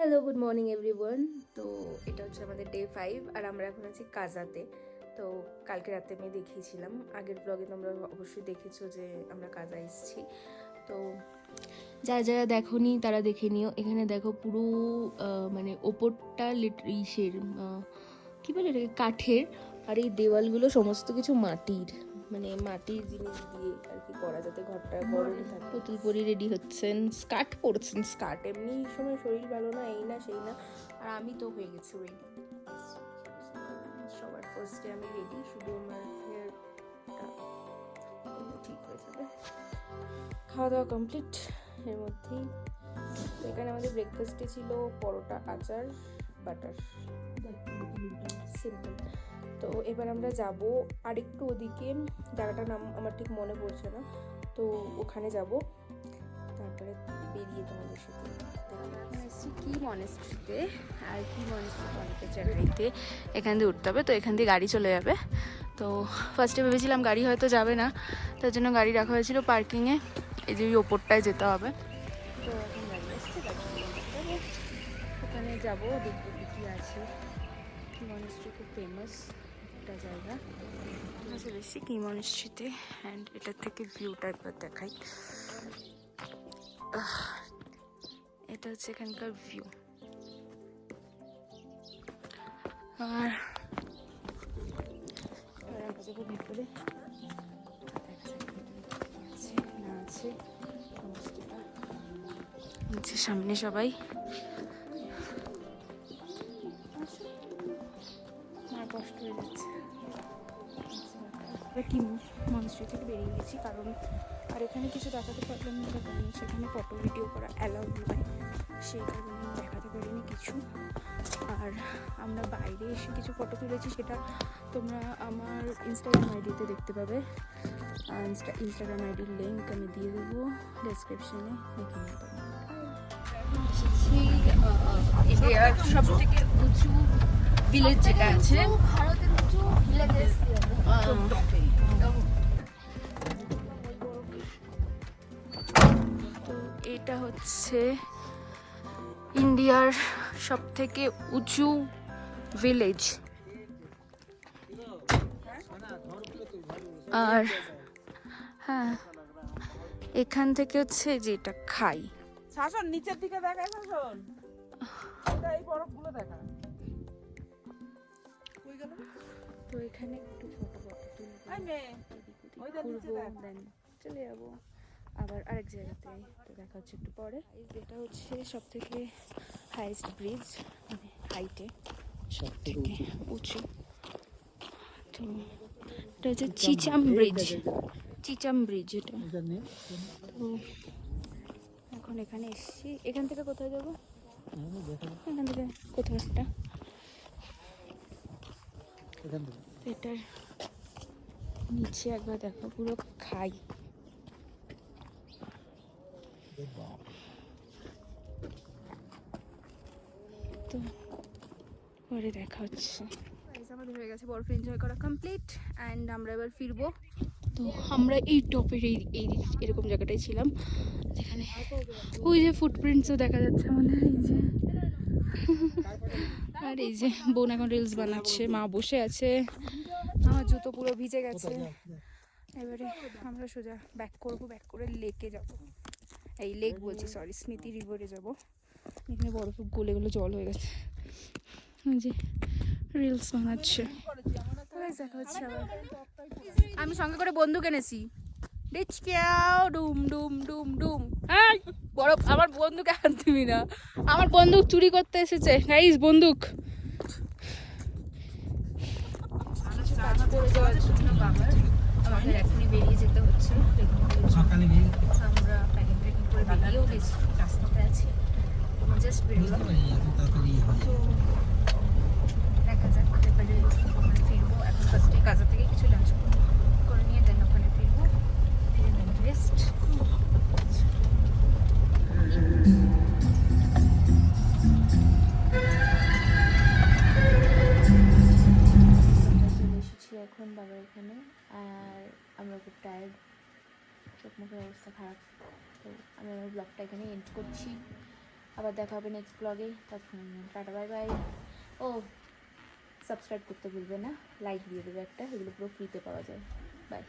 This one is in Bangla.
Hello, good morning everyone. তো এটা হচ্ছে আমাদের ডে 5 আর আমরা এখন আছি কাজাতে। তো কালকে রাতে আমি দেখিয়েছিলাম, আগের ব্লগে তোমরা অবশ্যই দেখেছো যে আমরা কাজা এসেছি। তো যারা যারা দেখোনি তারা দেখে নিও। এখানে দেখো পুরো মানে ওপরটা ইসের কী বলে এটাকে, কাঠের। আর এই দেওয়ালগুলো সমস্ত কিছু মাটির, মানে মাটির জিনিস দিয়ে আর কি করা, যাতে ঘরটা গরম থাকে। পুতুল পরি রেডি হচ্ছেন, স্কার্ট পরছেন। স্কার্ট এমনি সময় শরীর ভালো না, এই না সেই না। আর আমি তো হয়ে গেছি রেডি, সবার ফার্স্টে আমি রেডি, শুধু আমার হেয়ারটা ঠিক হয়ে যাবে। খাওয়া দাওয়া কমপ্লিট এর মধ্যেই। তো এখানে আমাদের ব্রেকফাস্টে ছিল পরোটা, আচার, বাটার, সিম্পল। তো এবার আমরা যাব আরেকটু ওদিকে, জায়গাটার নাম আমার ঠিক মনে পড়ছে না, তো ওখানে যাব, তারপরে বেরিয়ে তোমাদের সাথে এসছি কি মনেস্ট্রিতে। আর কি মনেস্ট্রি অনেকের চাকরিতে এখান দিয়ে উঠতে হবে, তো এখান দিয়ে গাড়ি চলে যাবে। তো ফার্স্টে ভেবেছিলাম গাড়ি হয়তো যাবে না, তার জন্য গাড়ি রাখা হয়েছিল পার্কিংয়ে। এই যে ওপরটায় যেতে হবে, তো এখন গাড়ি আসছে, ওখানে যাবো, দেখবো কি আছে। কি মনেস্ট্রি খুব ফেমাস একটা জায়গা, চলে এসেছি কি মনেস্ট্রিতে। অ্যান্ড এটার থেকে ভিউটা একবার দেখাই। এটা হচ্ছে এখানকার ভিউ। আর আমরা যাবো ভেতরে, না আছে সমস্তটা নিচে, সামনে সবাই। আমার কষ্ট হয়ে যাচ্ছে। কি মনস্ট্রি থেকে বেরিয়ে গেছি, কারণ আর এখানে কিছু দেখাতে পারলাম না, কারণ সেখানে ফটো ভিডিও করা অ্যালাউড নয়, সেই কারণে দেখাতে পারিনি কিছু। আর আমরা বাইরে এসে কিছু ফটো তুলেছি, সেটা তোমরা আমার ইনস্টাগ্রাম আইডিতে দেখতে পাবে। ইনস্টাগ্রাম আইডির লিঙ্ক আমি দিয়ে দেবো ডেসক্রিপশনে, দেখে নিতে। ইন্ডিয়ার সব থেকে উঁচু ভিলেজ যেটা আছে, ভারতের উঁচু ভিলেজ, তো এটা হচ্ছে ইন্ডিয়ার সব থেকে উঁচু ভিলেজ। আর হ্যাঁ, এখান থেকে হচ্ছে যেটা খাই, শাসন নিচের দিকে দেখায়, শাসন এই বরফগুলো দেখা। তো এখানে একটু ফটো তুলবো, দেন চলে যাবো আবার আরেক জায়গাতে। তো দেখা হচ্ছে একটু পরে। এটা হচ্ছে সব থেকে হাইয়েস্ট ব্রিজ, মানে হাইটে সব থেকে উঁচু। তো এটা হচ্ছে চিচাম ব্রিজ, চিচাম ব্রিজ এটা। তো এখন এখানে এসছি, এখান থেকে কোথায় যাবো, এখান থেকে কোথাও একটা, এটার নিচে একবার দেখো পুরো খাই। তো পরে দেখা হচ্ছে। আমাদের হয়ে গেছে বরফ এনজয় করা কমপ্লিট, অ্যান্ড আমরা এবার ফিরবো। তো আমরা এই টপের এই এরকম জায়গাটায় ছিলাম, যেখানে ওই যে ফুটপ্রিন্টসও দেখা যাচ্ছে আমাদের, এই যে। আর এই যে বোন এখন রিলস বানাচ্ছে, মা বসে আছে, আমার জুতো পুরো ভিজে গেছে। এবারে আমরা সোজা ব্যাক করবো, ব্যাক করে লেকে যাবো, এই লেক বলছি সরি, স্মৃতি রিভারে যাবো। এখানে বরফ গলে গলে জল হয়ে গেছে, যে রিলস বানাচ্ছে। দেখা হচ্ছে আবার। আমি সঙ্গে করে বন্দুক এনেছি, ডুম ডুম ডুম ডুম। হ্যাঁ, বরফ আমার বন্দুক আর দিবি না, আমার বন্দুক চুরি করতে এসেছে গাইস, বন্দুক। কাজ করে যাওয়ার জন্য আমাদের এখনই বেরিয়ে যেতে হচ্ছে। আমরা প্যাকিং করে বেরিয়েও গেছি, রাস্তাতে আছি, জাস্ট বেরিয়েলাম। তো দেখা যাক এবারে ওখানে ফিরবো। এখন ফার্স্টে কাজা থেকে কিছু লাঞ্চ করে নিয়ে দেন ওখানে ফিরবো, ফিরে দেন রেস্ট। চলে এসেছি এখন বাবার এখানে, আর আমরা খুব টায়ার্ড, চোখ মুখের অবস্থা খারাপ। তো আমি আমার ব্লগটা এখানে এন্ড করছি। আবার দেখা হবে নেক্সট ব্লগে। তখন টাটা বাই বাই। ও সাবস্ক্রাইব করতে ভুলবে না, লাইক দিয়ে দেবে একটা, এগুলো পুরো ফ্রিতে পাওয়া যায়। বাই।